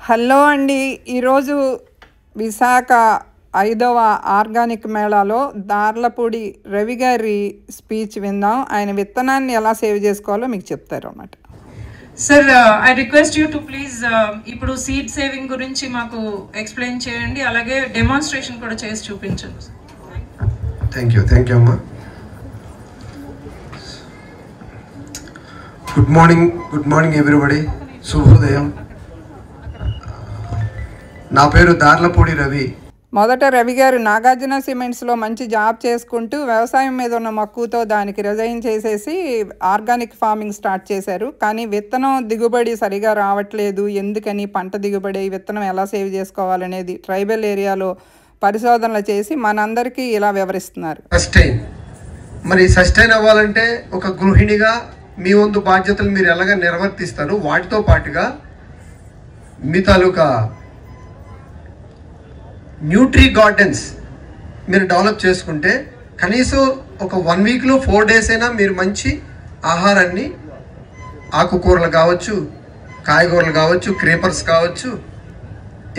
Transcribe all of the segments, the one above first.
Hello అండి. ఈరోజు విశాఖ 5వ ఆర్గానిక్ మేళాలో దార్లపూడి రవి గారి స్పీచ్ విందాం. ఆయన విత్తనాన్ని ఎలా సేవ్ చేసుకోవాలో మీకు చెప్తారు అన్నమాట. Sir, I request you to please ఇప్పుడు సీడ్ సేవింగ్ గురించి మాకు ఎక్స్ప్లెయిన్ చేయండి, అలాగే డెమాన్స్ట్రేషన్ కూడా చేసి చూపించండి. థ్యాంక్ యూ అమ్మా. Good morning everybody. శుభోదయం. నా పేరు దార్లపూడి రవి. మొదట రవి గారు నాగార్జున సిమెంట్స్లో మంచి జాబ్ చేసుకుంటూ వ్యవసాయం మీద ఉన్న మక్కువతో దానికి రిజైన్ చేసేసి ఆర్గానిక్ ఫార్మింగ్ స్టార్ట్ చేశారు. కానీ విత్తనం దిగుబడి సరిగా రావట్లేదు. ఎందుకని, పంట దిగుబడి, విత్తనం ఎలా సేవ్ చేసుకోవాలనేది ట్రైబల్ ఏరియాలో పరిశోధనలు చేసి మనందరికీ ఇలా వివరిస్తున్నారు. సస్టైన్ అవ్వాలంటే ఒక గృహిణిగా మీ వంతు బాధ్యతలు మీరు ఎలాగ నిర్వర్తిస్తారు, వాటితో పాటుగా మీ తాలూకా న్యూట్రీ గార్డెన్స్ మీరు డెవలప్ చేసుకుంటే కనీసం ఒక 1 వీక్లో 4 డేస్ అయినా మీరు మంచి ఆహారాన్ని, ఆకుకూరలు కావచ్చు, కాయగూరలు కావచ్చు, క్రీపర్స్ కావచ్చు,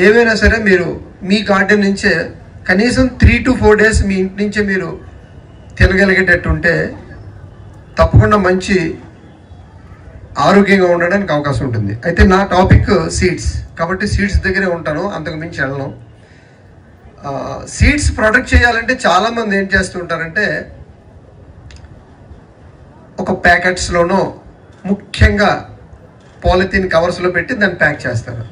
ఏవైనా సరే మీరు మీ గార్డెన్ నుంచే కనీసం 3 to 4 డేస్ మీ ఇంటి నుంచే మీరు తినగలిగేటట్టు ఉంటే తప్పకుండా మంచి ఆరోగ్యంగా ఉండడానికి అవకాశం ఉంటుంది. అయితే నా టాపిక్ సీడ్స్ కాబట్టి సీడ్స్ దగ్గరే ఉంటాను, అంతకు మించి వెళ్ళను. సీడ్స్ ప్రొడక్ట్ చేయాలంటే చాలామంది ఏం చేస్తుంటారంటే ఒక ప్యాకెట్స్లోనో ముఖ్యంగా పాలిథిన్ కవర్స్లో పెట్టి దాన్ని ప్యాక్ చేస్తారు.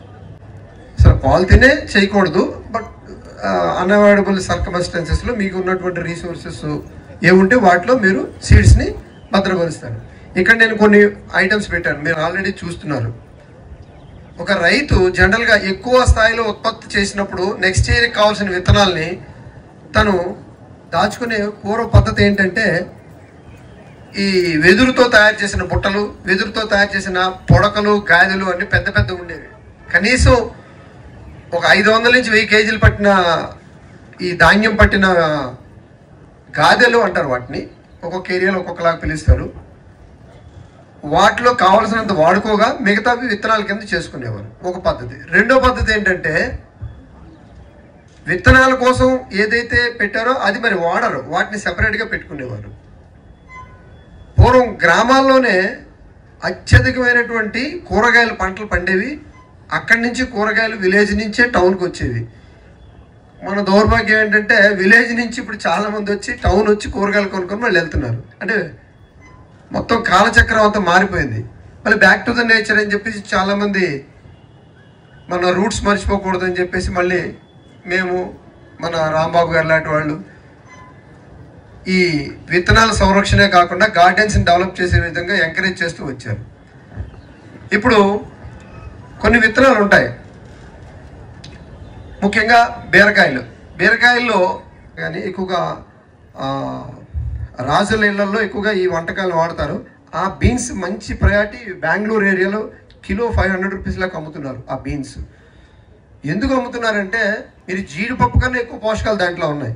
అసలు పాలిథినే చేయకూడదు, బట్ అన్అవాయిడబుల్ సర్కమ్స్టాన్సెస్లో మీకు ఉన్నటువంటి రీసోర్సెస్ ఏముంటే వాటిలో మీరు సీడ్స్ని భద్రపరుస్తారు. ఇక్కడ నేను కొన్ని ఐటమ్స్ పెట్టాను, మీరు ఆల్రెడీ చూస్తున్నారు. ఒక రైతు జనరల్గా ఎక్కువ స్థాయిలో ఉత్పత్తి చేసినప్పుడు నెక్స్ట్ ఇయర్కి కావాల్సిన విత్తనాల్ని తను దాచుకునే పూర్వ పద్ధతి ఏంటంటే ఈ వెదురుతో తయారు చేసిన బుట్టలు, వెదురుతో తయారు చేసిన పొడకలు, గాదెలు అన్నీ పెద్ద పెద్ద ఉండేవి. కనీసం ఒక 500 నుంచి 1000 కేజీలు పట్టిన ఈ ధాన్యం పట్టిన గాదెలు అంటారు వాటిని, ఒక్కొక్క ఏరియాలో ఒక్కొక్కలాగా పిలుస్తారు. వాటిలో కావాల్సినంత వాడుకోగా మిగతావి విత్తనాల కింద చేసుకునేవారు, ఒక పద్ధతి. రెండో పద్ధతి ఏంటంటే విత్తనాల కోసం ఏదైతే పెట్టారో అది మరి వాడరు, వాటిని సెపరేట్గా పెట్టుకునేవారు. పూర్వం గ్రామాల్లోనే అత్యధికమైనటువంటి కూరగాయల పంటలు పండేవి. అక్కడి నుంచి కూరగాయలు విలేజ్ నుంచే టౌన్కి వచ్చేవి. మన దౌర్భాగ్యం ఏంటంటే విలేజ్ నుంచి ఇప్పుడు చాలామంది వచ్చి టౌన్ వచ్చి కూరగాయలు కొనుక్కొని వాళ్ళు వెళ్తున్నారు. అంటే మొత్తం కాలచక్రం అంతా మారిపోయింది. మళ్ళీ బ్యాక్ టు ద నేచర్ అని చెప్పేసి చాలామంది మన రూట్స్ మర్చిపోకూడదు అని చెప్పేసి మళ్ళీ మేము, మన రాంబాబు గారు లాంటి వాళ్ళు ఈ విత్తనాల సంరక్షణే కాకుండా గార్డెన్స్ని డెవలప్ చేసే విధంగా ఎంకరేజ్ చేస్తూ వచ్చారు. ఇప్పుడు కొన్ని విత్తనాలు ఉంటాయి, ముఖ్యంగా బీరకాయల్లో కానీ ఎక్కువగా రాజుల ఇళ్లలో ఎక్కువగా ఈ వంటకాలు వాడతారు. ఆ బీన్స్ మంచి ప్రయారిటీ. బెంగళూరు ఏరియాలో కిలో 500 రూపీస్లకు అమ్ముతున్నారు. ఆ బీన్స్ ఎందుకు అమ్ముతున్నారంటే మీరు జీడిపప్పు కన్నా ఎక్కువ పోషకాలు దాంట్లో ఉన్నాయి.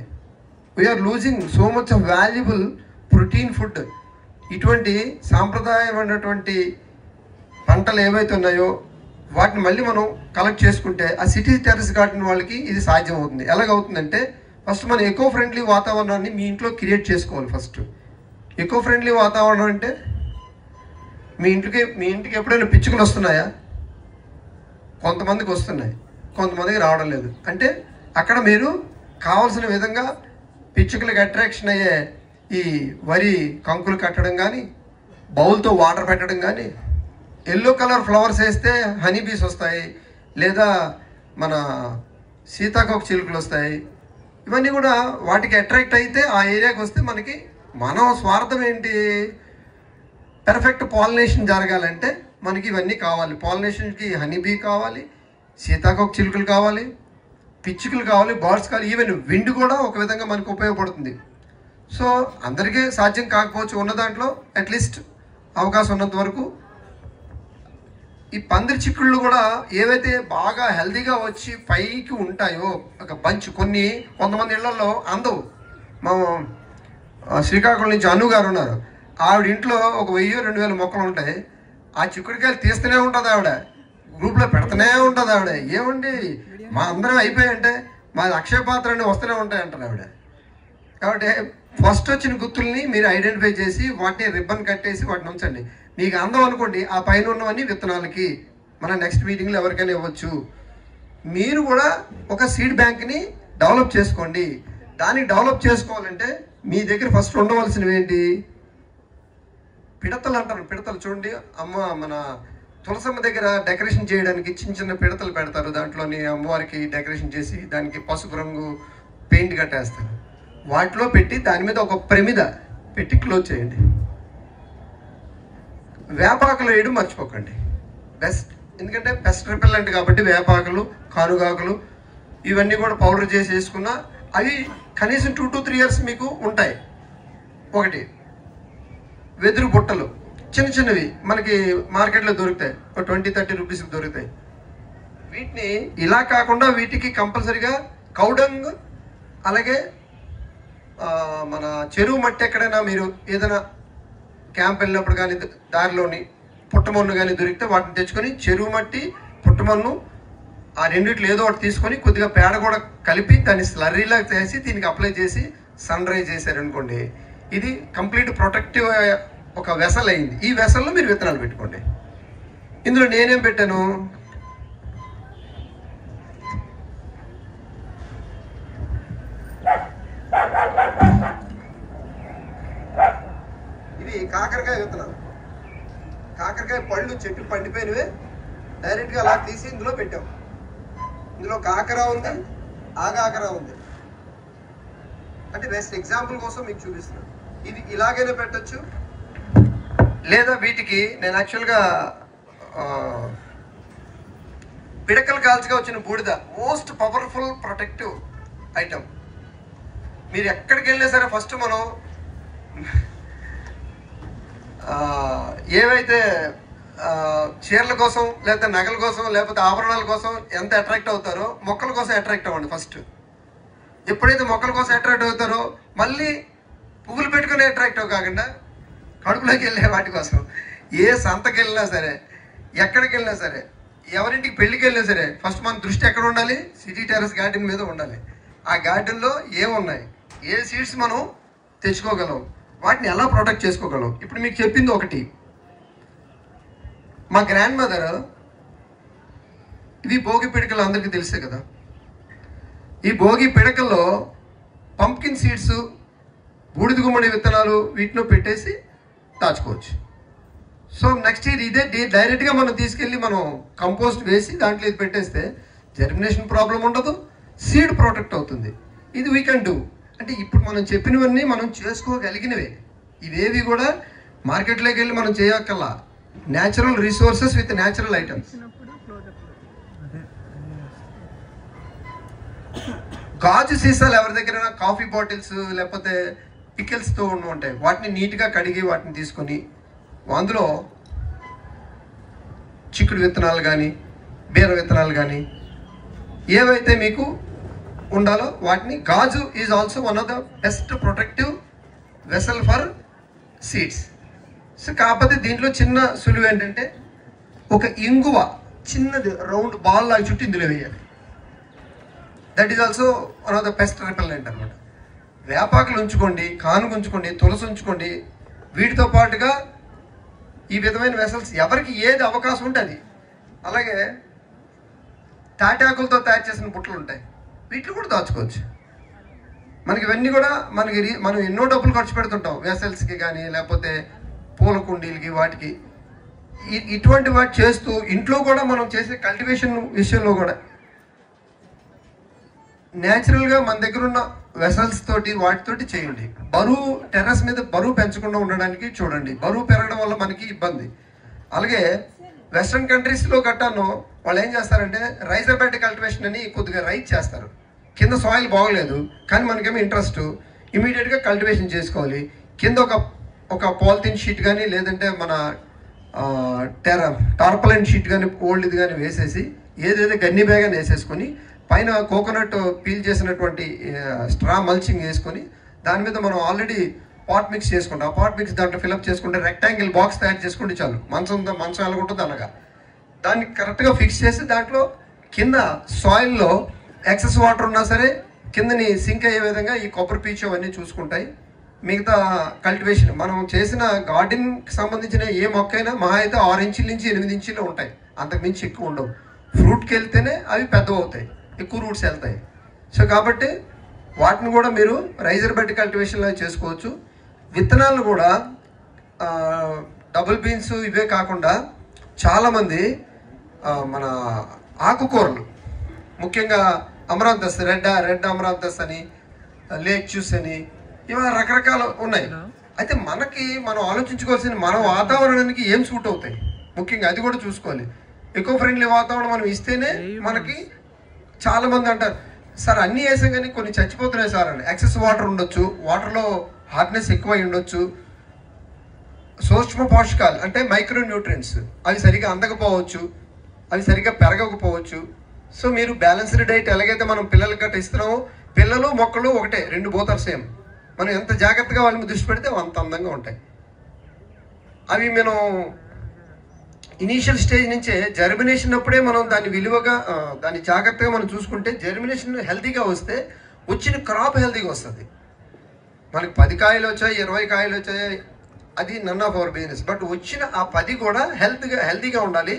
We're losing so much of valuable protein food. ఇటువంటి సాంప్రదాయమైనటువంటి పంటలు ఏవైతే ఉన్నాయో వాటిని మళ్ళీ మనం కలెక్ట్ చేసుకుంటే ఆ సిటీ టెర్రస్ గార్డెన్ వాళ్ళకి ఇది సాధ్యం అవుతుంది. ఎలాగవుతుందంటే ఫస్ట్ మనం ఎకో ఫ్రెండ్లీ వాతావరణాన్ని మీ ఇంట్లో క్రియేట్ చేసుకోవాలి. ఫస్ట్ ఎకో ఫ్రెండ్లీ వాతావరణం అంటే మీ ఇంటికి ఎప్పుడైనా పిచ్చుకలు వస్తున్నాయా? కొంతమందికి వస్తున్నాయి, కొంతమందికి రావడం లేదు. అంటే అక్కడ మీరు కావాల్సిన విధంగా పిచ్చుకలకు అట్రాక్షన్ అయ్యే ఈ వరి కంకులు కట్టడం కానీ, బౌల్తో వాటర్ పెట్టడం కానీ, ఎల్లో కలర్ ఫ్లవర్స్ వేస్తే హనీ బీస్ వస్తాయి, లేదా మన సీతాకోక చిలుకలు వస్తాయి. ఇవన్నీ కూడా వాటికి అట్రాక్ట్ అయితే ఆ ఏరియాకి వస్తే మనకి మనం స్వార్థం ఏంటి, పెర్ఫెక్ట్ పాలినేషన్ జరగాలంటే మనకి ఇవన్నీ కావాలి. పాలినేషన్కి హనీబీ కావాలి, సీతాకోక చిలుకలు కావాలి, పిచ్చుకలు కావాలి, బర్డ్స్ కావాలి, ఈవెన్ విండ్ కూడా ఒక విధంగా మనకు ఉపయోగపడుతుంది. సో అందరికీ సాధ్యం కాకపోవచ్చు, ఉన్న దాంట్లో అట్లీస్ట్ అవకాశం ఉన్నంత వరకు ఈ పందిరి చిక్కుళ్ళు కూడా ఏవైతే బాగా హెల్తీగా వచ్చి పైకి ఉంటాయో ఒక బంచ్, కొంతమంది ఇళ్లలో అందవు. మా శ్రీకాకుళం నుంచి అను గారు ఉన్నారు, ఆవిడ ఇంట్లో ఒక 1000-2000 మొక్కలు ఉంటాయి. ఆ చిక్కుడుకాయలు తీస్తూనే ఉంటుంది ఆవిడ. గ్రూప్లో పెడుతూనే ఉంటుంది ఆవిడ. ఏమండి మా అందరం అయిపోయాయంటే మాది అక్షయ పాత్ర అని వస్తూనే ఉంటాయి అంటారు ఆవిడ. కాబట్టి ఫస్ట్ వచ్చిన గుర్తుల్ని మీరు ఐడెంటిఫై చేసి వాటిని రిబ్బన్ కట్టేసి వాటిని ఉంచండి. మీకు అందం అనుకోండి, ఆ పైన ఉన్నవన్నీ విత్తనాలకి మన నెక్స్ట్ మీటింగ్లో ఎవరికైనా ఇవ్వచ్చు. మీరు కూడా ఒక సీడ్ బ్యాంక్ని డెవలప్ చేసుకోండి. దానికి డెవలప్ చేసుకోవాలంటే మీ దగ్గర ఫస్ట్ ఉండవలసినవి ఏంటి? పిడతలు అంటారు. పిడతలు చూడండి, అమ్మ మన తులసమ్మ దగ్గర డెకరేషన్ చేయడానికి చిన్న చిన్న పిడతలు పెడతారు. దాంట్లోని అమ్మవారికి డెకరేషన్ చేసి దానికి పసుపు రంగు పెయింట్ కట్టేస్తారు. వాటిలో పెట్టి దాని మీద ఒక ప్రమిద పెట్టి క్లోజ్ చేయండి. వేపాకులు వేయడం మర్చిపోకండి, బెస్ట్. ఎందుకంటే పెస్ట్ రిపెల్లెంట్ కాబట్టి వేపాకులు, కానుగాకులు ఇవన్నీ కూడా పౌడర్ చేసి వేసుకున్నా అవి కనీసం 2 to 3 years మీకు ఉంటాయి. ఒకటి వెదురు బుట్టలు చిన్న చిన్నవి మనకి మార్కెట్లో దొరుకుతాయి, ఒక 20-30 రూపీస్కి దొరుకుతాయి. వీటిని ఇలా కాకుండా వీటికి కంపల్సరీగా కౌడంగ్, అలాగే మన చెరువు మట్టి ఎక్కడైనా మీరు ఏదైనా క్యాంప్ వెళ్ళినప్పుడు కానీ దారిలోని పుట్టమన్ను కానీ దొరికితే వాటిని తెచ్చుకొని చెరువు మట్టి, పుట్టమన్ను ఆ రెండిట్లో ఏదో ఒకటి తీసుకొని కొద్దిగా పేడ కూడా కలిపి దాన్ని స్లర్రీలా చేసి దీనికి అప్లై చేసి సన్ డ్రై చేశారనుకోండి, ఇది కంప్లీట్ ప్రొటెక్టివ్ ఒక వెసల్ అయింది. ఈ వెసల్లో మీరు విత్తనాలు పెట్టుకోండి. ఇందులో నేనేం పెట్టాను, ఇది కాకరకాయ విత్తనాలు. కాకరకాయ పళ్ళు చెట్టు పండిపోయినవే డైరెక్ట్గా అలా తీసి ఇందులో పెట్టాం. ఇందులో కాకర ఉంది, ఆగాకర ఉంది. అంటే బెస్ట్ ఎగ్జాంపుల్ కోసం మీకు చూపిస్తున్నాను. ఇది ఇలాగైనా పెట్టచ్చు, లేదా వీటికి నేను యాక్చువల్గా పిడకలు కాల్చిగా వచ్చిన బూడిద మోస్ట్ పవర్ఫుల్ ప్రొటెక్టివ్ ఐటమ్. మీరు ఎక్కడికి వెళ్ళినా సరే ఫస్ట్ మనం ఏవైతే చీరల కోసం లేకపోతే నగల కోసం లేకపోతే ఆభరణాల కోసం ఎంత అట్రాక్ట్ అవుతారో మొక్కల కోసం అట్రాక్ట్ అవ్వండి ఫస్ట్. ఎప్పుడైతే మొక్కల కోసం అట్రాక్ట్ అవుతారో మళ్ళీ పువ్వులు పెట్టుకుని అట్రాక్ట్ కాకుండా కడుపులోకి వెళ్ళే వాటి కోసం ఏ సంతకి వెళ్ళినా సరే, ఎక్కడికి వెళ్ళినా సరే, ఎవరింటికి పెళ్ళికి వెళ్ళినా సరే ఫస్ట్ మన దృష్టి ఎక్కడ ఉండాలి? సిటీ టెర్రస్ గార్డెన్ మీద ఉండాలి. ఆ గార్డెన్లో ఏమున్నాయి, ఏ సీడ్స్ మనం తెచ్చుకోగలం, వాటిని ఎలా ప్రొటెక్ట్ చేసుకోగలం. ఇప్పుడు మీకు చెప్పింది ఒకటి, మా గ్రాండ్ మదర్, ఇవి భోగి పిడకలు అందరికీ తెలిసే కదా. ఈ భోగి పిడకల్లో పంప్కిన్ సీడ్స్, బూడిద గుమ్మడి విత్తనాలు వీటిలో పెట్టేసి దాచుకోవచ్చు. సో నెక్స్ట్ ఇయర్ ఇదే డైరెక్ట్గా మనం తీసుకెళ్ళి మనం కంపోస్ట్ వేసి దాంట్లో ఇది పెట్టేస్తే జర్మినేషన్ ప్రాబ్లం ఉండదు, సీడ్ ప్రొటెక్ట్ అవుతుంది. ఇది వీ కెన్ డూ. అంటే ఇప్పుడు మనం చెప్పినవన్నీ మనం చేసుకోగలిగినవే. ఇవేవి కూడా మార్కెట్లోకి వెళ్ళి మనం చేయక్కర్లా. Natural resources with natural items. గాజు సీసాలు ఎవరి దగ్గర కాఫీ బాటిల్స్ లేకపోతే పికిల్స్తో ఉంటాయి, వాటిని నీట్గా కడిగి వాటిని తీసుకొని అందులో చిక్కుడు విత్తనాలు కానీ బీర విత్తనాలు కానీ ఏవైతే మీకు ఉండాలో వాటిని, గాజు is also one of the best protective vessel for seeds. So కాకపోతే దీంట్లో చిన్న సులువు ఏంటంటే ఒక ఇంగువ చిన్నది రౌండ్ బాల్ లాగా చుట్టూ ఇందులో వేయాలి. That is also one of the best repellent అనమాట. వేపాకులు ఉంచుకోండి, కానుగ ఉంచుకోండి, తులసి ఉంచుకోండి. వీటితో పాటుగా ఈ విధమైన వెసల్స్ ఎవరికి ఏది అవకాశం ఉంటుంది. అలాగే తాటాకులతో తయారు చేసిన బుట్టలు ఉంటాయి, వీటిని కూడా దాచుకోవచ్చు. మనకి ఇవన్నీ కూడా మనం ఎన్నో డబ్బులు ఖర్చు పెడుతుంటాం వెసల్స్కి కానీ లేకపోతే పూల కుండీలకి వాటికి. ఇటువంటి వాటి చేస్తూ ఇంట్లో కూడా మనం చేసే కల్టివేషన్ విషయంలో కూడా న్యాచురల్గా మన దగ్గర ఉన్న వెసల్స్ తోటి వాటితోటి చేయండి. బరువు టెర్రస్ మీద బరువు పెంచకుండా ఉండడానికి చూడండి. బరువు పెరగడం వల్ల మనకి ఇబ్బంది. అలాగే వెస్ట్రన్ కంట్రీస్లో గట్టాను వాళ్ళు ఏం చేస్తారంటే రైజర్ బెడ్ కల్టివేషన్ అని కొద్దిగా రైజ్ చేస్తారు. కింద సాయిల్ బాగోలేదు కానీ మనకేమో ఇంట్రెస్ట్, ఇమీడియట్గా కల్టివేషన్ చేసుకోవాలి. కింద ఒక పాలిథిన్ షీట్ కానీ లేదంటే మన టార్పలైన్ షీట్ కానీ ఓల్డ్ది కానీ వేసేసి ఏదైతే గన్ని బ్యాగ్ అని వేసేసుకొని పైన కోకోనట్ పీల్ చేసినటువంటి స్ట్రా మల్చింగ్ వేసుకొని దాని మీద మనం ఆల్రెడీ పాట్ మిక్స్ చేసుకుంటాం. ఆ పాట్ మిక్స్ దాంట్లో ఫిల్అప్ చేసుకుంటే రెక్టాంగిల్ బాక్స్ తయారు చేసుకుంటే చాలు. మంచం ఎలా ఉంటుందో అలాగా దాన్ని కరెక్ట్గా ఫిక్స్ చేసి దాంట్లో కింద సాయిల్లో ఎక్సెస్ వాటర్ ఉన్నా సరే కిందని సింక్ అయ్యే విధంగా ఈ కొబ్బరి పీచు అవన్నీ చూసుకుంటాయి. మిగతా కల్టివేషన్ మనం చేసిన గార్డెన్కి సంబంధించిన ఏ మొక్క అయినా మహా అయితే 6 ఇంచుల నుంచి 8 ఇంచులు ఉంటాయి, అంతకుమించి ఎక్కువ ఉండవు. ఫ్రూట్కి వెళ్తేనే అవి పెద్దవి అవుతాయి, ఎక్కువ రూట్స్ వెళ్తాయి. సో కాబట్టి వాటిని కూడా మీరు రైజర్ బెడ్ కల్టివేషన్లో చేసుకోవచ్చు. విత్తనాలను కూడా డబుల్ బీన్స్ ఇవే కాకుండా చాలామంది మన ఆకుకూరలు, ముఖ్యంగా అమరాంతస్, రెడ్ అమరాంతస్ అని, లేక్ జ్యూస్ అని, ఇవన్నీ రకరకాలు ఉన్నాయి. అయితే మనం ఆలోచించుకోవాల్సింది మన వాతావరణానికి ఏం సూట్ అవుతాయి, ముఖ్యంగా అది కూడా చూసుకోవాలి. ఎకో ఫ్రెండ్లీ వాతావరణం మనం ఇస్తేనే మనకి చాలామంది అంటారు సార్ అన్నీ వేసాం కానీ కొన్ని చచ్చిపోతున్నాయి సార్ అని. ఎక్సెస్ వాటర్ ఉండొచ్చు, వాటర్లో హార్డ్నెస్ ఎక్కువై ఉండొచ్చు, సూక్ష్మ పోషకాలు అంటే మైక్రో న్యూట్రియంట్స్ అవి సరిగా అందకపోవచ్చు, అవి సరిగా పెరగకపోవచ్చు. సో మీరు బ్యాలెన్స్డ్ డైట్ ఎలాగైతే మనం పిల్లలకి గట్ట ఇస్తున్నామో, పిల్లలు మొక్కలు ఒకటే, 2 బోతర్ సేమ్. మనం ఎంత జాగ్రత్తగా వాళ్ళ మీద దృష్టి పెడితే అంత అందంగా ఉంటాయి. అవి మనం ఇనీషియల్ స్టేజ్ నుంచే జర్మినేషన్ అప్పుడే మనం దాన్ని విలువగా దాన్ని జాగ్రత్తగా మనం చూసుకుంటే జర్మినేషన్ హెల్తీగా వస్తే వచ్చిన క్రాప్ హెల్తీగా వస్తుంది. మనకి 10 కాయలు వచ్చాయి, 20 కాయలు వచ్చాయి, అది none of our business. But వచ్చిన ఆ 10 కూడా హెల్తీగా ఉండాలి.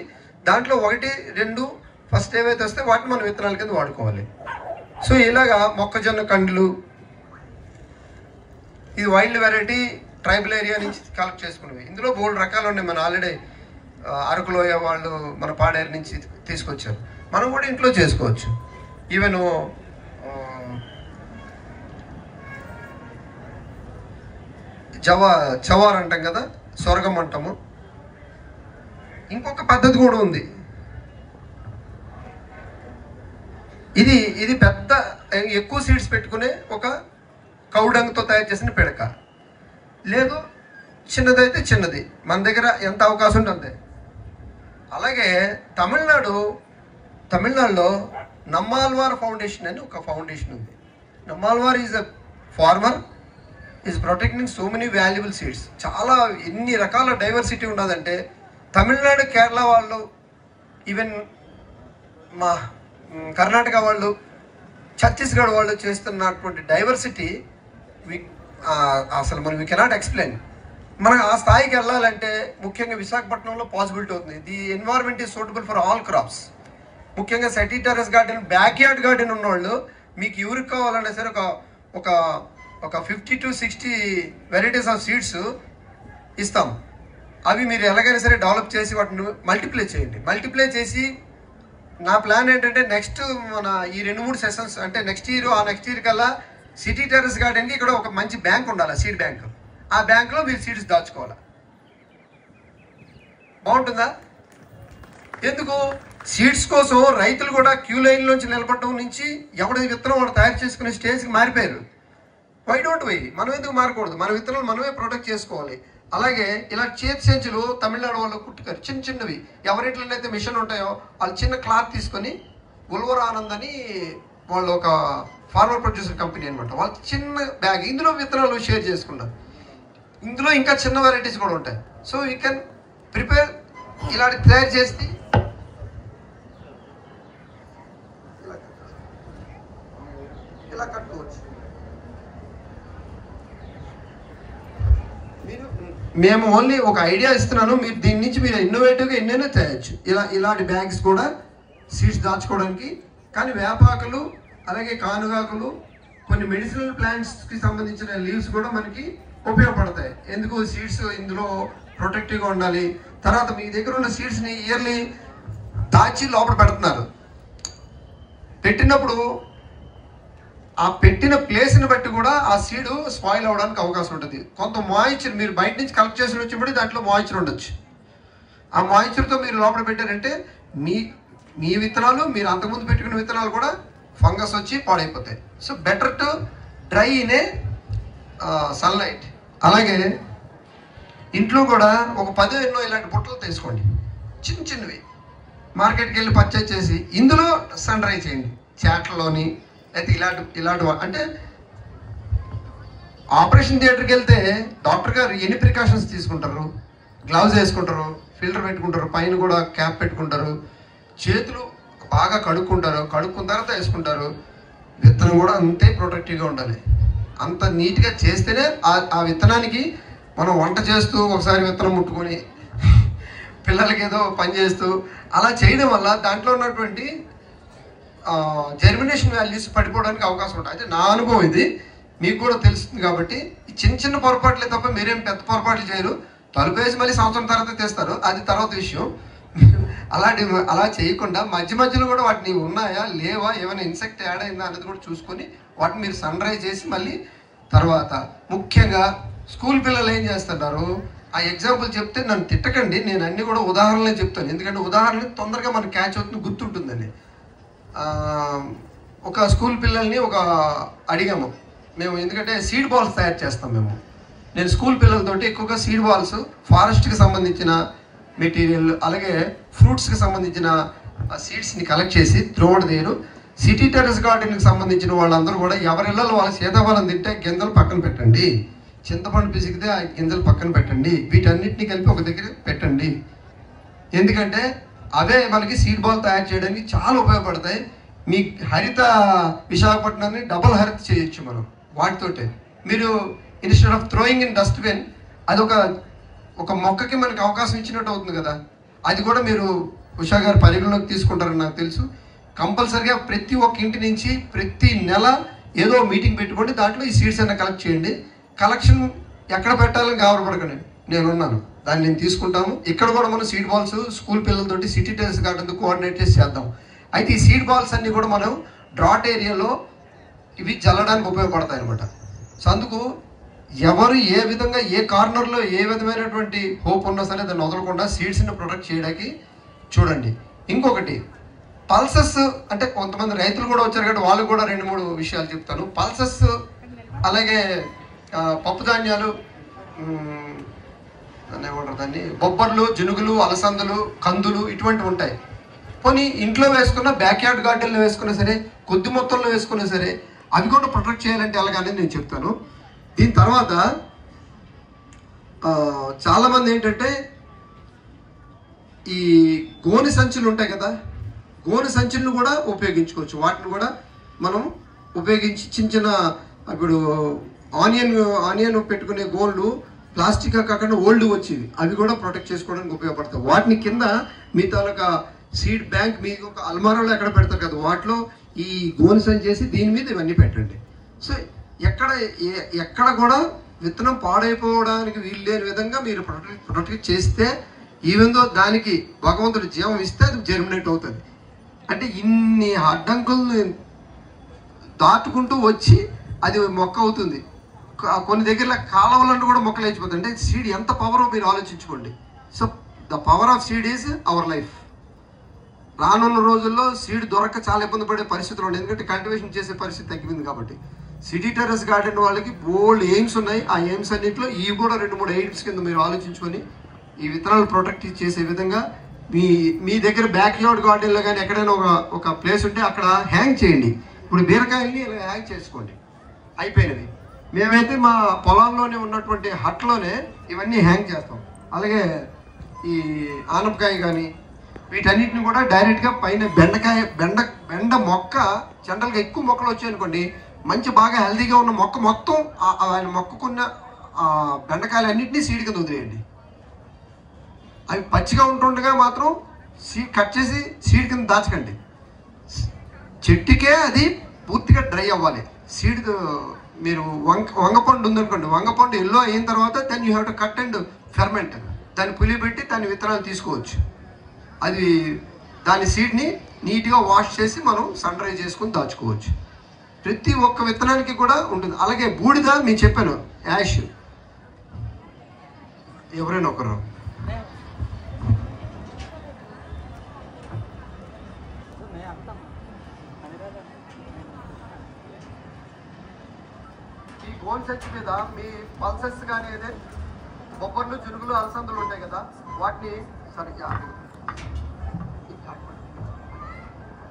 దాంట్లో 1, 2 ఫస్ట్ ఏవైతే వస్తే వాటిని మనం విత్తనాల కింద వాడుకోవాలి. సో ఇలాగా మొక్కజొన్న కండ్లు, ఇది వైల్డ్ వెరైటీ ట్రైబల్ ఏరియా నుంచి కలెక్ట్ చేసుకునేవి. ఇందులో బోల్డ్ రకాలు ఉన్నాయి. మన ఆల్రెడీ అరకులోయ వాళ్ళు మన పాడేరు నుంచి తీసుకొచ్చారు. మనం కూడా ఇంట్లో చేసుకోవచ్చు. ఈవెన్ చవార్ అంటాం కదా, స్వర్గం అంటాము. ఇంకొక పద్ధతి కూడా ఉంది. ఇది పెద్ద ఎక్కువ సీడ్స్ పెట్టుకునే ఒక కౌడంగతో తయారు చేసిన పిడక. లేదు చిన్నదైతే చిన్నది, మన దగ్గర ఎంత అవకాశం ఉంటే అంతే. అలాగే తమిళనాడులో నమ్మాల్వార్ ఫౌండేషన్ అని ఒక ఫౌండేషన్ ఉంది. Nammalvar is a farmer, is protecting so many valuable seeds. చాలా ఎన్ని రకాల డైవర్సిటీ ఉన్నదంటే తమిళనాడు, కేరళ వాళ్ళు, ఈవెన్ మా కర్ణాటక వాళ్ళు, ఛత్తీస్గఢ్ వాళ్ళు చేస్తున్నటువంటి డైవర్సిటీ అసలు మనం వీ కెనాట్ ఎక్స్ప్లెయిన్. మనం ఆ స్థాయికి వెళ్ళాలంటే ముఖ్యంగా విశాఖపట్నంలో పాసిబిలిటీ అవుతుంది. The environment is suitable for all crops. ముఖ్యంగా city terrace garden, backyard garden ఉన్నవాళ్ళు మీకు ఎవరికి కావాలన్నా సరే ఒక 50 to 60 వెరైటీస్ ఆఫ్ సీడ్స్ ఇస్తాం. అవి మీరు ఎలాగైనా సరే డెవలప్ చేసి వాటిని మల్టిప్లై చేయండి. మల్టిప్లై చేసి నా ప్లాన్ ఏంటంటే నెక్స్ట్ మన ఈ 2-3 సెషన్స్ అంటే నెక్స్ట్ ఇయర్ కల్లా సిటీ టెర్రస్ గార్డెన్కి ఇక్కడ ఒక మంచి బ్యాంక్ ఉండాలి, సీడ్ బ్యాంక్. ఆ బ్యాంక్లో మీరు సీడ్స్ దాచుకోవాలి. బాగుంటుందా? ఎందుకు సీడ్స్ కోసం రైతులు కూడా క్యూ లైన్లోంచి నిలబడటం నుంచి ఎవరి విత్తనం వాడు తయారు చేసుకునే స్టేజ్కి మారిపోయారు. Why don't why? మనం ఎందుకు మారకూడదు? మన విత్తనాలు మనమే ప్రొటెక్ట్ చేసుకోవాలి. అలాగే ఇలా చేతి సంచులు తమిళనాడు వాళ్ళు కుట్టుకారు, చిన్నవి. ఎవరింట్లోనైతే మిషన్ ఉంటాయో వాళ్ళు చిన్న క్లాత్ తీసుకొని, ఉల్వర్ ఆనంద్ అని వాళ్ళు ఒక ఫార్మర్ ప్రొడ్యూసర్ కంపెనీ అనమాట, వాళ్ళు చిన్న బ్యాగ్, ఇందులో విత్తనాలు షేర్ చేసుకున్నారు. ఇందులో ఇంకా చిన్న వెరైటీస్ కూడా ఉంటాయి. సో యూ కెన్ ప్రిపేర్, ఇలాంటి తయారు చేసి ఇలా కట్టుకోవచ్చు. మేము ఓన్లీ ఒక ఐడియా ఇస్తున్నాను, మీరు దీని నుంచి మీరు ఇన్నోవేటివ్గా ఎన్నైనా చేయొచ్చు. ఇలాంటి బ్యాగ్స్ కూడా సీడ్స్ దాచుకోవడానికి. కానీ వేపాకులు, అలాగే కానుగాకులు, కొన్ని మెడిసినల్ ప్లాంట్స్కి సంబంధించిన లీవ్స్ కూడా మనకి ఉపయోగపడతాయి. ఎందుకు? సీడ్స్ ఇందులో ప్రొటెక్టివ్గా ఉండాలి. తర్వాత మీ దగ్గర ఉన్న సీడ్స్ని ఇయర్లీ దాచి లోపల పెడుతున్నారు. పెట్టినప్పుడు ఆ పెట్టిన ప్లేస్ని బట్టి కూడా ఆ సీడ్ స్పాయిల్ అవ్వడానికి అవకాశం ఉంటుంది. కొంత మాయిశ్చర్ మీరు బయట నుంచి కలెక్ట్ చేసి వచ్చినప్పుడు దాంట్లో మాయిశ్చర్ ఉండొచ్చు. ఆ మాయిశ్చర్తో మీరు లోపల పెట్టారంటే మీ విత్తనాలు, మీరు అంతకుముందు పెట్టుకున్న విత్తనాలు కూడా ఫంగస్ వచ్చి పాడైపోతాయి. So better to dry in a sunlight. అలాగే ఇంట్లో కూడా ఒక 10 ఎన్నో ఇలాంటి బుట్టలు తీసుకోండి, చిన్నవి. మార్కెట్కి వెళ్ళి పర్చేజ్ చేసి ఇందులో సన్ డ్రై చేయండి. చాట్లలోని అయితే ఇలాంటి అంటే ఆపరేషన్ థియేటర్కి వెళ్తే డాక్టర్ గారు ఎన్ని ప్రికాషన్స్ తీసుకుంటారు? గ్లౌజ్ వేసుకుంటారు, ఫిల్టర్ పెట్టుకుంటారు, పైన కూడా క్యాప్ పెట్టుకుంటారు, చేతులు బాగా కడుక్కుంటారు, కడుక్కున్న తర్వాత వేసుకుంటారు. విత్తనం కూడా అంతే ప్రొటెక్టివ్గా ఉండాలి. అంత నీట్గా చేస్తేనే ఆ విత్తనానికి మనం వంట చేస్తూ ఒకసారి విత్తనం ముట్టుకొని పిల్లలకి ఏదో పని చేస్తూ అలా చేయడం వల్ల దాంట్లో ఉన్నటువంటి జర్మినేషన్ వాల్యూస్ పడిపోవడానికి అవకాశం ఉంటుంది. అయితే నా అనుభవం ఇది, మీకు కూడా తెలుస్తుంది కాబట్టి ఈ చిన్న చిన్న పొరపాట్లే తప్ప మీరేం పెద్ద పొరపాట్లు చేయరు. తలుపేసి మళ్ళీ సంవత్సరం తర్వాత తెస్తారు, అది తర్వాత విషయం. అలా చేయకుండా మధ్య మధ్యలో కూడా వాటిని ఉన్నాయా లేవా, ఏమైనా ఇన్సెక్ట్ యాడ్ అయిందా అనేది కూడా చూసుకొని వాటిని మీరు సన్ రైజ్ చేసి మళ్ళీ తర్వాత ముఖ్యంగా స్కూల్ పిల్లలు ఏం చేస్తున్నారు, ఆ ఎగ్జాంపుల్ చెప్తే నన్ను తిట్టకండి, నేను అన్ని కూడా ఉదాహరణలే చెప్తాను, ఎందుకంటే ఉదాహరణ తొందరగా మనకు క్యాచ్ అవుతుంది, గుర్తుంటుందని. ఒక స్కూల్ పిల్లల్ని అడిగాము మేము, ఎందుకంటే సీడ్ బాల్స్ తయారు చేస్తాం మేము. నేను స్కూల్ పిల్లలతోటి ఎక్కువగా సీడ్ బాల్స్, ఫారెస్ట్కి సంబంధించిన మెటీరియల్, అలాగే ఫ్రూట్స్కి సంబంధించిన సీడ్స్ని కలెక్ట్ చేసి throughout the year city terrace గార్డెన్కి సంబంధించిన వాళ్ళందరూ కూడా ఎవరిళ్ళలో వాళ్ళ సీతాఫలం తింటే గింజలు పక్కన పెట్టండి, చింతపండు పిసికితే ఆ గింజలు పక్కన పెట్టండి, వీటన్నిటిని కలిపి ఒక దగ్గర పెట్టండి. ఎందుకంటే అవే మనకి సీడ్ బాల్ తయారు చేయడానికి చాలా ఉపయోగపడతాయి. మీ హరిత విశాఖపట్నాన్ని డబుల్ హరిత చేయొచ్చు మనం వాటితోటే. మీరు instead of throwing in dustbin, అది ఒక మొక్కకి మనకి అవకాశం ఇచ్చినట్టు అవుతుంది కదా. అది కూడా మీరు ఉషా గారు పరిగణలోకి తీసుకుంటారని నాకు తెలుసు. కంపల్సరిగా ప్రతి ఒక్క ఇంటి నుంచి ప్రతి నెల ఏదో మీటింగ్ పెట్టుకోండి, దాంట్లో ఈ సీడ్స్ అన్న కలెక్ట్ చేయండి. కలెక్షన్ ఎక్కడ పెట్టాలని గాబరపడకండి, నేనున్నాను, దాన్ని నేను తీసుకుంటాము. ఇక్కడ కూడా మనం సీడ్ బాల్స్ స్కూల్ పిల్లలతోటి సిటీ టెర్రస్ గార్డెన్తో కోఆర్డినేట్ చేసి చేద్దాం. అయితే ఈ సీడ్ బాల్స్ అన్నీ కూడా మనం డ్రాట్ ఏరియాలో ఇవి చల్లడానికి ఉపయోగపడతాయి అనమాట. సో అందుకు ఎవరు ఏ విధంగా ఏ కార్నర్లో ఏ విధమైనటువంటి హోప్ ఉన్నా సరే దాన్ని వదలకుండా సీడ్స్ని ప్రొటెక్ట్ చేయడానికి చూడండి. ఇంకొకటి పల్సెస్, అంటే కొంతమంది రైతులు కూడా వచ్చారు కాబట్టి వాళ్ళకు కూడా 2-3 విషయాలు చెప్తాను. పల్సెస్, అలాగే పప్పు ధాన్యాలు, ఏమంటారు దాన్ని, బొబ్బర్లు, జనుగులు, అలసందలు, కందులు ఇటువంటివి ఉంటాయి. పోనీ ఇంట్లో వేసుకున్న, బ్యాక్ యార్డ్ గార్డెన్లో వేసుకున్నా సరే, కొద్ది మొత్తంలో వేసుకున్నా సరే, అవి కూడా ప్రొటెక్ట్ చేయాలంటే ఎలాగనేది నేను చెప్తాను. దీని తర్వాత చాలామంది ఏంటంటే ఈ గోనె సంచులు ఉంటాయి కదా, గోనె సంచులను కూడా ఉపయోగించుకోవచ్చు. వాటిని కూడా మనం ఉపయోగించి చిన్న చిన్న, ఇప్పుడు ఆనియన్ పెట్టుకునే గోన్లు ప్లాస్టిక్ కాకుండా ఓల్డ్ వచ్చేవి, అవి కూడా ప్రొటెక్ట్ చేసుకోవడానికి ఉపయోగపడతాయి. వాటిని కింద మీ తాలూకా సీడ్ బ్యాంక్ మీకు ఒక అల్మారాలో ఎక్కడ పెడతారు కదా, వాటిలో ఈ గోనె సంచి చేసి దీని మీద ఇవన్నీ పెట్టండి. సో ఎక్కడ కూడా విత్తనం పాడైపోవడానికి వీలు లేని విధంగా మీరు ప్రొటెక్ట్ చేస్తే, ఈవెన్ దో దానికి భగవంతుడు జీవం ఇస్తే అది జర్మినేట్ అవుతుంది. అంటే ఇన్ని అడ్డంకులను దాటుకుంటూ వచ్చి అది మొక్క అవుతుంది. కొన్ని దగ్గర కాలువలను కూడా మొక్కలు వేసిపోతుంది. అంటే సీడ్ ఎంత పవరో మీరు ఆలోచించుకోండి. So the power of seed is our life. రానున్న రోజుల్లో సీడ్ దొరక్క చాలా ఇబ్బంది పడే పరిస్థితులు ఉన్నాయి, ఎందుకంటే కల్టివేషన్ చేసే పరిస్థితి తగ్గిపోయింది కాబట్టి. సిటీ టెర్రస్ గార్డెన్ వాళ్ళకి బోల్డ్ ఎయిమ్స్ ఉన్నాయి. ఆ ఎయిమ్స్ అన్నింటిలో ఇవి కూడా 2-3 ఎయిమ్స్ కింద మీరు ఆలోచించుకొని ఈ విత్తనాలు ప్రొటెక్ట్ చేసే విధంగా మీ దగ్గర బ్యాక్ యార్డ్ గార్డెన్లో కానీ ఎక్కడైనా ఒక ప్లేస్ ఉంటే అక్కడ హ్యాంగ్ చేయండి. ఇప్పుడు బీరకాయల్ని ఇలా హ్యాంగ్ చేసుకోండి, అయిపోయినవి. మేమైతే మా పొలాల్లోనే ఉన్నటువంటి హట్లోనే ఇవన్నీ హ్యాంగ్ చేస్తాం. అలాగే ఈ ఆనపకాయ కానీ వీటన్నిటిని కూడా డైరెక్ట్గా పైన బెండ మొక్క, జనరల్గా ఎక్కువ మొక్కలు వచ్చాయనుకోండి, మంచి బాగా హెల్తీగా ఉన్న మొక్క మొత్తం ఆయన మొక్కకున్న బెండకాయలు అన్నింటినీ సీడ్ కింద వదిలేయండి. అవి పచ్చిగా ఉంటుండగా మాత్రం సీడ్ కట్ చేసి సీడ్ కింద దాచకండి. చెట్టుకే అది పూర్తిగా డ్రై అవ్వాలి. సీడ్ మీరు వంగపండు ఉందనుకోండి, వంగపండు ఎల్లో అయిన తర్వాత then you have to cut and ferment, దాన్ని పులిపెట్టి దాని విత్తనాలు తీసుకోవచ్చు. అది దాని సీడ్ని నీట్గా వాష్ చేసి మనం సన్ డ్రై చేసుకుని దాచుకోవచ్చు. ప్రతి ఒక్క విత్తనానికి కూడా ఉంటుంది. అలాగే బూడిద మీకు చెప్పాను, యాష్. ఎవరైనా ఒకరు ఈ గోల్ సెచ్ మీద మీ పల్సెస్ కానీ ఏదైతే బొబ్బర్లు, జునుగులు, అలసందలు ఉంటాయి కదా, వాటిని సరిగ్గా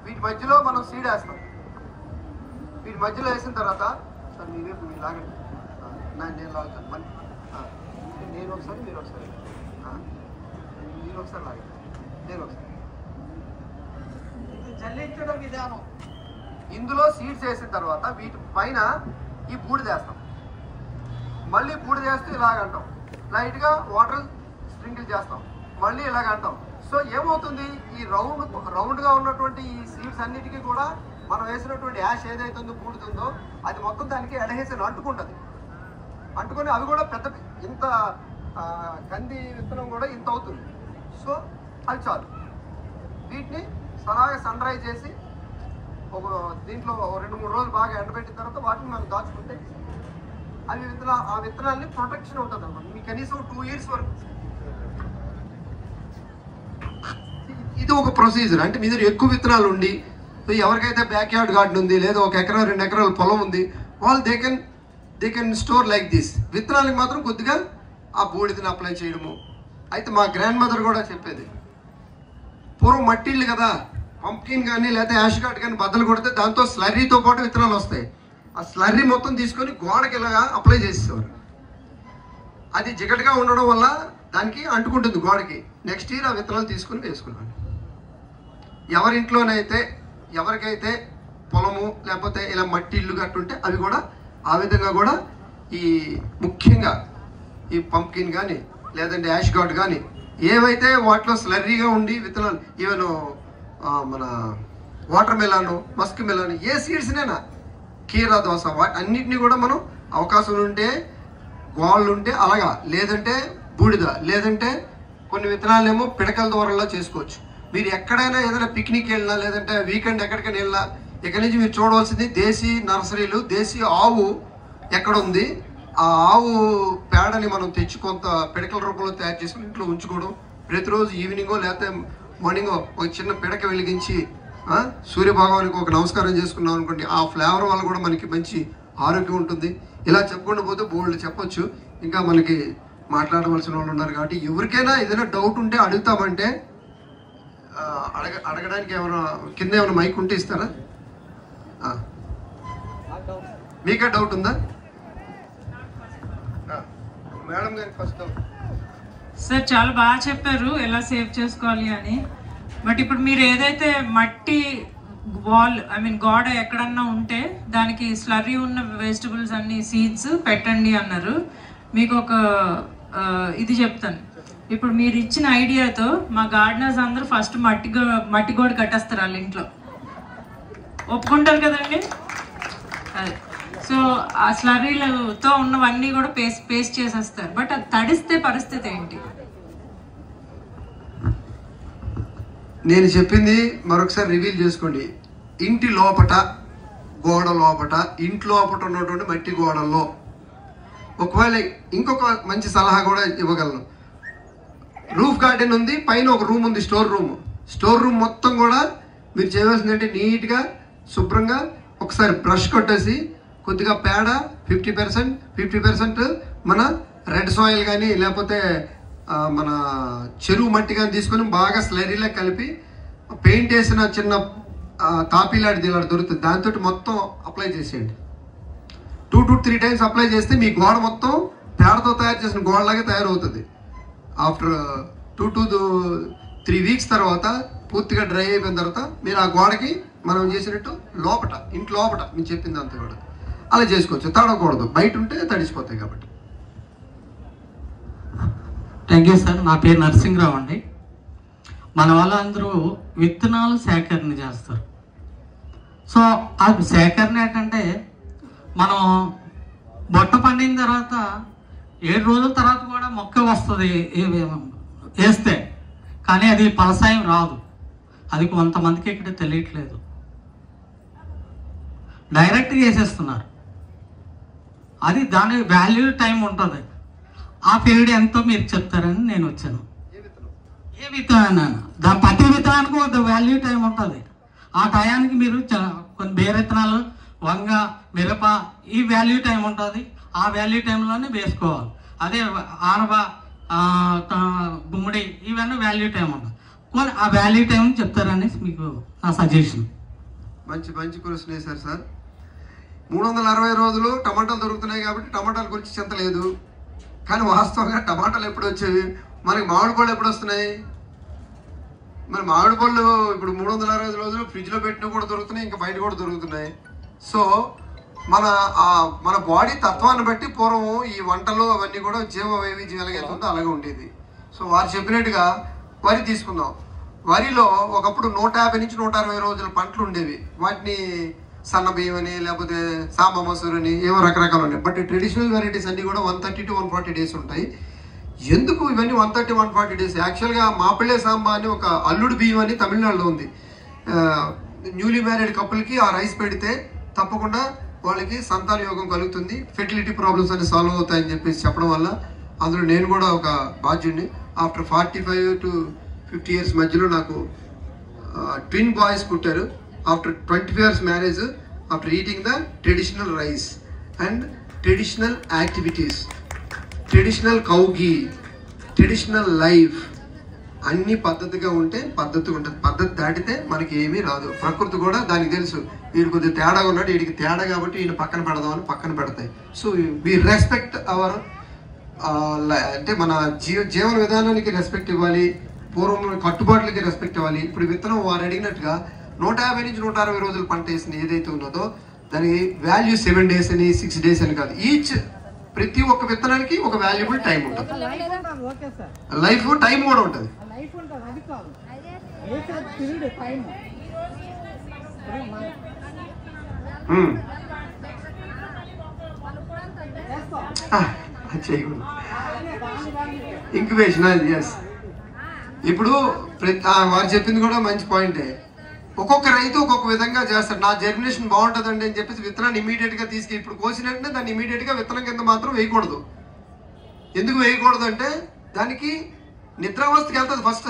వీటి మధ్యలో మనం సీడ్ వేస్తాం. వీటి మధ్యలో వేసిన తర్వాత సార్ మీరు లాగండి, నేను లాగుతాను మళ్ళీ, నేను ఒకసారి మీరు ఒకసారి, మీరు ఒకసారి లాగండి, నేను ఒకసారి. ఇది జల్లించడం విధానం. ఇందులో సీడ్స్ వేసిన తర్వాత వీటి పైన ఈ బూడిద వేస్తాం, మళ్ళీ బూడిద వేస్తూ ఇలాగంటాం, లైట్గా వాటర్ స్ప్రింకిల్ చేస్తాం, మళ్ళీ ఇలాగంటాం. సో ఏమవుతుంది, ఈ రౌండ్గా ఉన్నటువంటి ఈ సీడ్స్ అన్నిటికీ కూడా మనం వేసినటువంటి యాష్ ఏదైతే ఉందో బూడుతుందో అది మొత్తం దానికి అడ్హెసివ్ అంటుకుంటుంది. అంటుకొని అవి కూడా పెద్ద ఇంత కంది విత్తనం కూడా ఇంత అవుతుంది. సో అది చాలు. వీటిని సలాగా సన్ డ్రై చేసి ఒక దీంట్లో 2-3 రోజులు బాగా ఎండబెట్టిన తర్వాత వాటిని మనం దాచుకుంటే అవి ఆ విత్తనాన్ని ప్రొటెక్షన్ ఉంటుంది అన్నమాట. మీకు కనీసం 2 years వరకు. ఇది ఒక ప్రొసీజర్. అంటే మీ దగ్గర ఎక్కువ విత్తనాలు ఉండి ఎవరికైతే బ్యాక్ యార్డ్ గార్డెన్ ఉంది లేదా 1 ఎకరా 2 ఎకరాల పొలం ఉంది, వాళ్ళు they can store like this. విత్తనాలకు మాత్రం కొద్దిగా ఆ బూడిదని అప్లై చేయడము. అయితే మా గ్రాండ్ మదర్ కూడా చెప్పేది, పూర్వం మట్టిళ్ళు కదా, పంప్కిన్ కానీ లేకపోతే యాష్ గార్డ్ కానీ బద్దలు కొడితే దాంతో స్లర్రీతో పాటు విత్తనాలు వస్తాయి. ఆ స్లర్రీ మొత్తం తీసుకొని గోడకి ఇలాగా అప్లై చేసేవారు. అది జిగటగా ఉండడం వల్ల దానికి అంటుకుంటుంది గోడకి. నెక్స్ట్ ఇయర్ ఆ విత్తనాలు తీసుకుని వేసుకున్నాను. ఎవరికైతే పొలము లేకపోతే ఇలా మట్టి ఇల్లు కట్టుంటే అవి కూడా ఆ విధంగా కూడా ఈ ముఖ్యంగా ఈ పంప్కిన్ కానీ లేదంటే యాష్ గార్డ్ కానీ ఏవైతే వాటిలో స్లర్రీగా ఉండి విత్తనాలు, ఈవెన్ మన వాటర్ మెలాను, మస్క్ మెలాను, ఏ సీడ్స్నైనా కీరా దోస వాటి అన్నిటినీ కూడా మనం అవకాశం ఉంటే గోళ్ళు ఉంటే అలాగా, లేదంటే బూడిద, లేదంటే కొన్ని విత్తనాలేమో పిడకల దూరంలో చేసుకోవచ్చు. మీరు ఎక్కడైనా ఏదైనా పిక్నిక్ వెళ్ళినా లేదంటే వీకెండ్ ఎక్కడికైనా వెళ్ళినా ఇక్కడి నుంచి మీరు చూడవలసింది దేశీ నర్సరీలు. దేశీ ఆవు ఎక్కడ ఉంది, ఆ ఆవు పేడని మనం తెచ్చి కొంత పిడకల రూపంలో తయారు చేసుకుని ఇంట్లో ఉంచుకోవడం. ప్రతిరోజు ఈవినింగో లేకపోతే మార్నింగో ఒక చిన్న పిడక వెలిగించి సూర్యభగవానికి ఒక నమస్కారం చేసుకున్నాం అనుకోండి, ఆ ఫ్లేవర్ వల్ల కూడా మనకి మంచి ఆరోగ్యం ఉంటుంది. ఇలా చెప్పుకుంటూ పోతే బోల్డ్ చెప్పొచ్చు. ఇంకా మనకి మాట్లాడవలసిన వాళ్ళు ఉన్నారు కాబట్టి ఎవరికైనా ఏదైనా డౌట్ ఉంటే అడుగుతామంటే అడగడానికి ఏమైనా కింద ఏమైనా మైక్ ఉంటే ఇస్తారా? మీకే డౌట్ ఉందా మేడం గారికి? ఫస్ట్ డౌట్ సార్ చాలా బాగా చెప్పారు ఎలా సేవ్ చేసుకోవాలి అని. బట్ ఇప్పుడు మీరు ఏదైతే మట్టి వాల్ గోడ ఎక్కడన్నా ఉంటే దానికి స్లర్రీ ఉన్న వెజిటబుల్స్ అన్ని సీడ్స్ పెట్టండి అన్నారు. మీకు ఒక ఇది చెప్తాను. ఇప్పుడు మీరు ఇచ్చిన ఐడియాతో మా గార్డెనర్స్ అందరూ ఫస్ట్ మట్టి గోడ కట్టేస్తారు వాళ్ళ ఇంట్లో, ఒప్పుకుంటారు కదండి? అదే. సో ఆ స్లర్రీలతో ఉన్నవన్నీ కూడా పేస్ట్ చేసేస్తారు. బట్ అది తడిస్తే పరిస్థితి ఏంటి? నేను చెప్పింది మరొకసారి రివీల్ చేసుకోండి. ఇంటి లోపట గోడ లోపట ఇంటి లోపట ఉన్నటువంటి మట్టి గోడల్లో ఒకవేళ ఇంకొక మంచి సలహా కూడా ఇవ్వగలను. రూఫ్ గార్డెన్ ఉంది, పైన ఒక రూమ్ ఉంది, స్టోర్ రూమ్ మొత్తం కూడా మీరు చేయవలసిందంటే నీట్గా శుభ్రంగా ఒకసారి బ్రష్ కొట్టేసి కొద్దిగా పేడ 50% మన రెడ్ సాయిల్ కానీ లేకపోతే మన చెరువు మట్టి కానీ తీసుకొని బాగా స్లరీలా కలిపి పెయింట్ వేసిన చిన్న తాపీలాంటిది ఇలా దొరుకుతుంది, దాంతో మొత్తం అప్లై చేసేయండి. 2 to 3 times అప్లై చేస్తే మీ గోడ మొత్తం పేడతో తయారు చేసిన గోడలాగే తయారవుతుంది. ఆఫ్టర్ 2 to 3 weeks తర్వాత పూర్తిగా డ్రై అయిపోయిన తర్వాత మీరు ఆ గోడకి మనం చేసినట్టు లోపట ఇంటి లోపట మీరు చెప్పింది అంతా కూడా అలా చేసుకోవచ్చు. తడవకూడదు, బయట ఉంటే తడిసిపోతాయి కాబట్టి. Thank you sir. నా పేరు నరసింహరావు అండి. మన వాళ్ళందరూ విత్తనాలు సేకరణ చేస్తారు. సో ఆ సేకరణ ఏంటంటే మనం బొట్ట పండిన తర్వాత 7 రోజుల తర్వాత కూడా మొక్క వస్తుంది వేస్తే, కానీ అది ఫలసాయం రాదు. అది కొంతమందికి ఇక్కడ తెలియట్లేదు, డైరెక్ట్గా వేసేస్తున్నారు. అది దాని వాల్యూ టైం ఉంటుంది. ఆ పీరియడ్ ఎంతో మీరు చెప్తారని నేను వచ్చాను. ఏ విత్తనం ప్రతి విత్తనానికి ఒక వాల్యూ టైం ఉంటుంది. ఆ టయానికి మీరు కొన్ని బేర విత్తనాలు, వంగ, మిరప ఈ వాల్యూ టైం ఉంటుంది. ఆ వాల్యూ టైంలోనే వేసుకోవాలి. అదే ఆనవ, గుమ్మడి ఇవన్నీ వాల్యూ టైం ఉంటుంది. ఆ వాల్యూ టైం చెప్తారని మీకు నా సజెషన్. మంచి క్వశ్చన్ వేశారు సార్. 360 రోజులు టమాటాలు దొరుకుతున్నాయి కాబట్టి టమాటాల గురించి చింత లేదు. కానీ వాస్తవంగా టమాటాలు ఎప్పుడు వచ్చేవి, మనకి మామిడి పళ్ళు ఎప్పుడు వస్తున్నాయి? మరి మామిడి పళ్ళు ఇప్పుడు 365 రోజులు ఫ్రిడ్జ్లో పెట్టినా కూడా దొరుకుతున్నాయి, ఇంకా బయట కూడా దొరుకుతున్నాయి. సో మన బాడీ తత్వాన్ని బట్టి పూర్వం ఈ వంటలు అవన్నీ కూడా జీవ వైవిధ్యం ఎలాగైతుందో అలాగే ఉండేది. సో వారు చెప్పినట్టుగా వరి తీసుకుందాం. వరిలో ఒకప్పుడు 150 నుంచి 160 రోజుల పంటలు ఉండేవి. వాటిని సన్న బియ్యం అని లేకపోతే సాంబ మసూరు అని ఏవో రకరకాలు ఉన్నాయి. బట్ ట్రెడిషనల్ వెరైటీస్ అన్నీ కూడా 130 to 140 డేస్ ఉంటాయి. ఎందుకు ఇవన్నీ 130-140 డేస్? యాక్చువల్గా మాపిళ్ళే సాంబా అని ఒక అల్లుడు బియ్యం అని తమిళనాడులో ఉంది. న్యూలీ మ్యారీడ్ కపుల్కి ఆ రైస్ పెడితే తప్పకుండా వాళ్ళకి సంతాన యోగం కలుగుతుంది, ఫెర్టిలిటీ ప్రాబ్లమ్స్ అన్ని సాల్వ్ అవుతాయని చెప్పేసి చెప్పడం వల్ల అందులో నేను కూడా ఒక బాధ్యుడిని. ఆఫ్టర్ 45 to 50 years మధ్యలో నాకు ట్విన్ బాయ్స్ పుట్టారు. After 25 years marriage, after eating the traditional rice and traditional activities, traditional కౌగి, traditional life అన్ని పద్ధతిగా ఉంటే పద్ధతిగా ఉంటుంది. పద్ధతి దాటితే మనకి ఏమీ రాదు. ప్రకృతి కూడా దానికి తెలుసు, వీడు కొద్దిగా తేడాగా ఉన్నాడు, వీడికి తేడా కాబట్టి ఈయన పక్కన పెడదామని పక్కన పెడతాయి. సో వి రెస్పెక్ట్ అవర్ అంటే మన జీవన విధానానికి రెస్పెక్ట్ ఇవ్వాలి, పూర్వం కట్టుబాట్లకి రెస్పెక్ట్ ఇవ్వాలి. ఇప్పుడు విత్తనం వారు అడిగినట్టుగా 150 నుంచి 160 రోజులు పంట వేసిన ఏదైతే ఉన్నదో దానికి వాల్యూ 7 days అని 6 days అని కాదు. ప్రతి ఒక్క విత్తనానికి ఒక వాల్యుబుల్ టైం ఉంటుంది, లైఫ్ టైం కూడా ఉంటుంది. Incubation, yes. ఇప్పుడు వారు చెప్పింది కూడా మంచి పాయింటే. ఒక్కొక్క రైతు ఒక్కొక్క విధంగా చేస్తాడు. నా జర్మినేషన్ బాగుంటుందండి అని చెప్పేసి విత్తనాన్ని ఇమీడియట్గా తీసుకెళ్ళి ఇప్పుడు కోసినట్టే దాన్ని ఇమీడియట్గా విత్తనం కింద మాత్రం వేయకూడదు. ఎందుకు వేయకూడదు అంటే దానికి నిద్రావస్థకి వెళ్తుంది ఫస్ట్.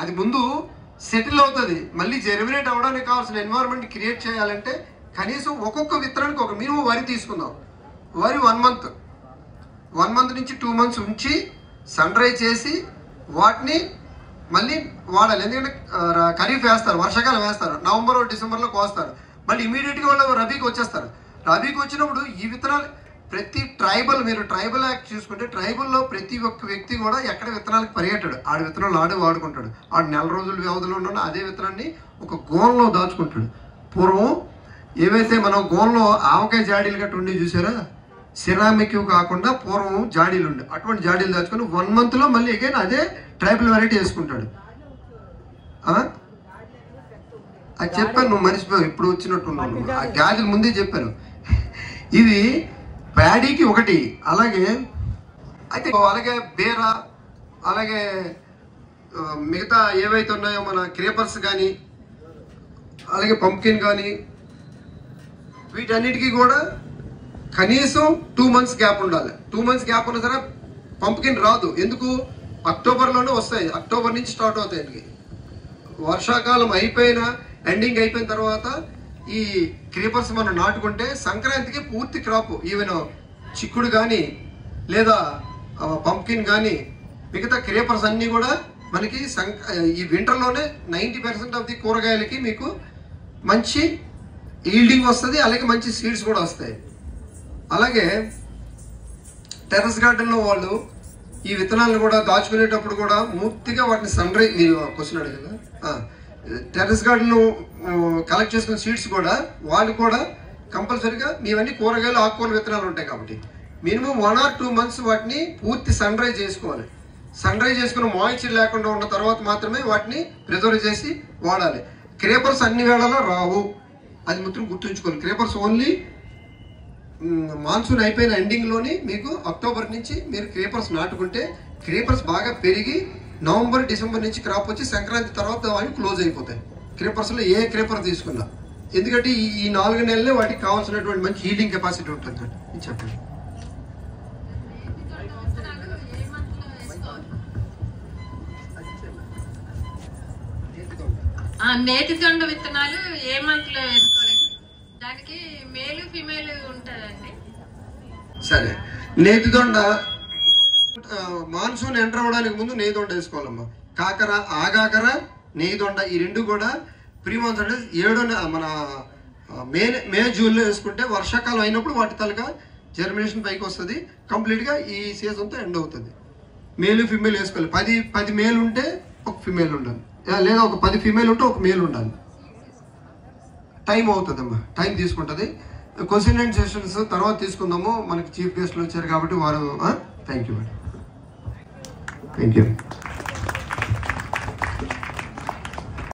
అది ముందు సెటిల్ అవుతుంది. మళ్ళీ జర్మినేట్ అవ్వడానికి కావాల్సిన ఎన్వైరన్మెంట్ క్రియేట్ చేయాలంటే కనీసం ఒక్కొక్క విత్తనానికి ఒక మినిమం వరి తీసుకుందాం. వరి 1 month నుంచి 2 months ఉంచి సన్ డ్రై చేసి వాటిని మళ్ళీ వాడాలి. ఎందుకంటే ఖరీఫ్ వేస్తారు, వర్షాకాలం వేస్తారు, నవంబర్ డిసెంబర్లో కోస్తారు, మళ్ళీ ఇమీడియట్గా వాళ్ళు రబీకి వచ్చేస్తారు. రబీకి వచ్చినప్పుడు ఈ విత్తనాలు ప్రతి మీరు ట్రైబల్ యాక్ట్ చూసుకుంటే ట్రైబల్లో ప్రతి ఒక్క వ్యక్తి కూడా ఎక్కడ విత్తనాలకు పరిగెట్టాడు, ఆడి విత్తనాలు ఆడే వాడుకుంటాడు. ఆడు 4 రోజుల వ్యవధిలో ఉన్న అదే విత్తనాన్ని ఒక గోన్లో దాచుకుంటాడు. పూర్వం ఏవైతే మనం గోన్లో ఆవకాయ జాడీలు గట్టు ఉండి చూసారా, సిరామిక్ కాకుండా పూర్వం జాడీలు ఉండే, అటువంటి జాడీలు దాచుకొని 1 monthలో మళ్ళీ అగైన్ అదే ట్రైబల్ వెరైటీ వేసుకుంటాడు. అది చెప్పాను, నువ్వు మర్చిపోయావు, ఇప్పుడు వచ్చినట్టున్నాను. ఆ గాజులు ముందే చెప్పాను. ఇది ప్యాడీకి ఒకటి, అలాగే బేర, అలాగే మిగతా ఏవైతే ఉన్నాయో మన క్రేపర్స్ కానీ అలాగే పంప్కిన్ కానీ వీటన్నిటికీ కూడా కనీసం 2 months గ్యాప్ ఉండాలి. 2 months గ్యాప్ ఉన్నా సరే పంప్కిన్ రాదు. ఎందుకు? అక్టోబర్లోనే వస్తాయి, అక్టోబర్ నుంచి స్టార్ట్ అవుతాయి. వర్షాకాలం ఎండింగ్ అయిపోయిన తర్వాత ఈ క్రీపర్స్ మనం నాటుకుంటే సంక్రాంతికి పూర్తి క్రాప్, ఈవెన్ చిక్కుడు కానీ లేదా పంప్కిన్ కానీ మిగతా క్రీపర్స్ అన్నీ కూడా మనకి ఈ వింటర్లోనే 90% ఆఫ్ ది కూరగాయలకి మీకు మంచి ఈల్డింగ్ వస్తుంది, అలాగే మంచి సీడ్స్ కూడా వస్తాయి. అలాగే టెర్రస్ గార్డెన్లో వాళ్ళు ఈ విత్తనాలను కూడా దాచుకునేటప్పుడు కూడా పూర్తిగా వాటిని సన్ డ్రై, మీరు క్వశ్చన్ అడిగారు కదా, టెర్రస్ గార్డెన్ కలెక్ట్ చేసుకున్న సీడ్స్ కూడా వాళ్ళు కూడా కంపల్సరీగా మీవన్నీ కూరగాయలు ఆకుకూరల విత్తనాలు ఉంటాయి కాబట్టి మినిమం 1 or 2 months వాటిని పూర్తి సన్ డ్రై చేసుకోవాలి. సన్ డ్రై చేసుకున్న మాయిశ్చర్ లేకుండా ఉన్న తర్వాత మాత్రమే వాటిని ప్రిజర్వ్ చేసి వాడాలి. క్రేపర్స్ అన్ని వేళలో రావు, అది మాత్రం గుర్తుంచుకోవాలి. క్రేపర్స్ ఓన్లీ మాన్సూన్ అయిపోయిన ఎండింగ్లోని మీకు అక్టోబర్ నుంచి మీరు క్రేపర్స్ నాటుకుంటే క్రేపర్స్ బాగా పెరిగి నవంబర్ డిసెంబర్ నుంచి క్రాప్ వచ్చి సంక్రాంతి తర్వాత అవి క్లోజ్ అయిపోతాయి. క్రేపర్స్లో ఏ క్రేపర్ తీసుకున్నా, ఎందుకంటే ఈ 4 నెలలే వాటికి కావాల్సినటువంటి మంచి హీలింగ్ కెపాసిటీ ఉంటుంది. చెప్పండి. నేతి దొండ విత్తనాలు ఏ మంత్ లో వేసుకోవాలండి? దానికి మేలు ఫిమేల్ ఉంటుందండి. సరే, నేతి దొండ మాన్సూన్ ఎంటర్ అవ్వడానికి ముందు నెయ్యి దొండ వేసుకోవాలమ్మా. కాకర, ఆగాకర, నెయ్యి దొండ ఈ రెండు కూడా ప్రీ మాన్సూన్ అంటే 7 మన మే జూన్లో వేసుకుంటే వర్షాకాలం అయినప్పుడు వాటి తలక జర్మినేషన్ పైకి వస్తుంది. కంప్లీట్గా ఈ సీజన్తో ఎండ్ అవుతుంది. మేలు ఫిమేల్ వేసుకోవాలి. 10 మేలు ఉంటే ఒక ఫిమేల్ ఉండాలి. లేదా ఒక 10 ఫీమేల్ ఉంటే ఒక మేల్ ఉండాలి. టైం అవుతుందమ్మా, టైం తీసుకుంటుంది. క్వశ్చన్ అండ్ సెషన్స్ తర్వాత తీసుకుందాము. మనకి చీఫ్ గెస్ట్లు వచ్చారు కాబట్టి వారు. Thank you madam, thank you.